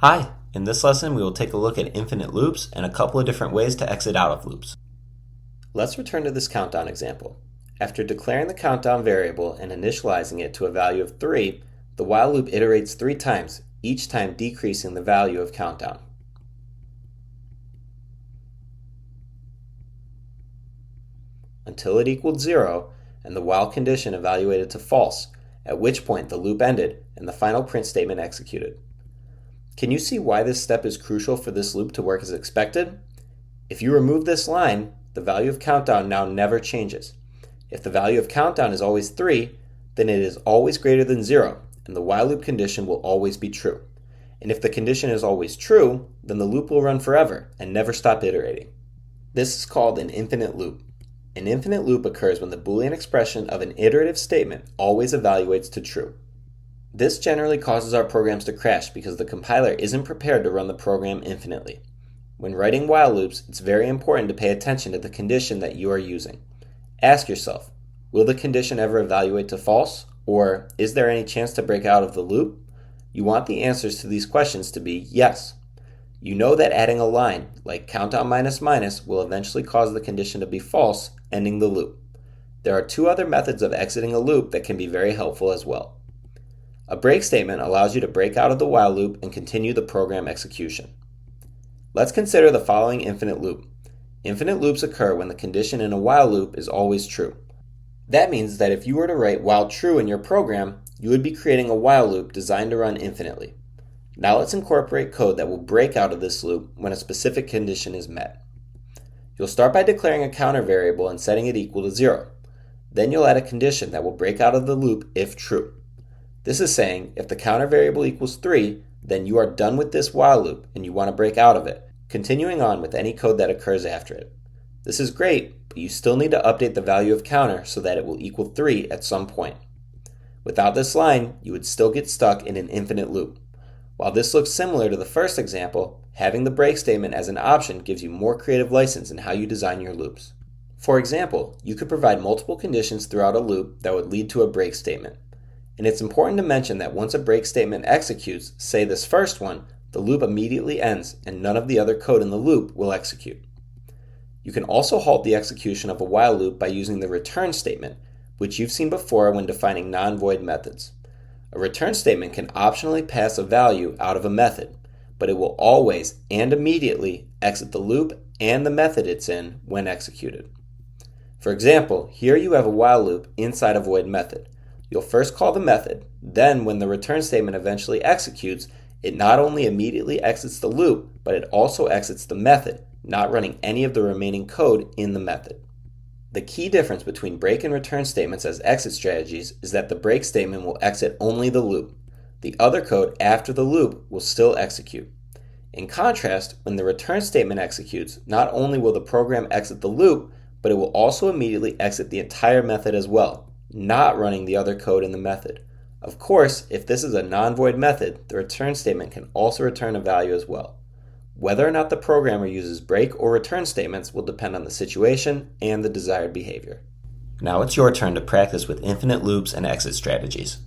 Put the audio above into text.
Hi, in this lesson we will take a look at infinite loops and a couple of different ways to exit out of loops. Let's return to this countdown example. After declaring the countdown variable and initializing it to a value of 3, the while loop iterates 3 times, each time decreasing the value of countdown. Until it equaled 0 and the while condition evaluated to false, at which point the loop ended and the final print statement executed. Can you see why this step is crucial for this loop to work as expected? If you remove this line, the value of countdown now never changes. If the value of countdown is always 3, then it is always greater than 0, and the while loop condition will always be true. And if the condition is always true, then the loop will run forever and never stop iterating. This is called an infinite loop. An infinite loop occurs when the Boolean expression of an iterative statement always evaluates to true. This generally causes our programs to crash because the compiler isn't prepared to run the program infinitely. When writing while loops, it's very important to pay attention to the condition that you are using. Ask yourself, will the condition ever evaluate to false? Or is there any chance to break out of the loop? You want the answers to these questions to be yes. You know that adding a line, like countdown minus minus, will eventually cause the condition to be false, ending the loop. There are 2 other methods of exiting a loop that can be very helpful as well. A break statement allows you to break out of the while loop and continue the program execution. Let's consider the following infinite loop. Infinite loops occur when the condition in a while loop is always true. That means that if you were to write while true in your program, you would be creating a while loop designed to run infinitely. Now let's incorporate code that will break out of this loop when a specific condition is met. You'll start by declaring a counter variable and setting it equal to 0. Then you'll add a condition that will break out of the loop if true. This is saying if the counter variable equals 3, then you are done with this while loop and you want to break out of it, continuing on with any code that occurs after it. This is great, but you still need to update the value of counter so that it will equal 3 at some point. Without this line, you would still get stuck in an infinite loop. While this looks similar to the first example, having the break statement as an option gives you more creative license in how you design your loops. For example, you could provide multiple conditions throughout a loop that would lead to a break statement. And it's important to mention that once a break statement executes, say this first one, the loop immediately ends and none of the other code in the loop will execute. You can also halt the execution of a while loop by using the return statement, which you've seen before when defining non-void methods. A return statement can optionally pass a value out of a method, but it will always and immediately exit the loop and the method it's in when executed. For example, here you have a while loop inside a void method. You'll first call the method, then when the return statement eventually executes, it not only immediately exits the loop, but it also exits the method, not running any of the remaining code in the method. The key difference between break and return statements as exit strategies is that the break statement will exit only the loop. The other code after the loop will still execute. In contrast, when the return statement executes, not only will the program exit the loop, but it will also immediately exit the entire method as well, not running the other code in the method. Of course, if this is a non-void method, the return statement can also return a value as well. Whether or not the programmer uses break or return statements will depend on the situation and the desired behavior. Now it's your turn to practice with infinite loops and exit strategies.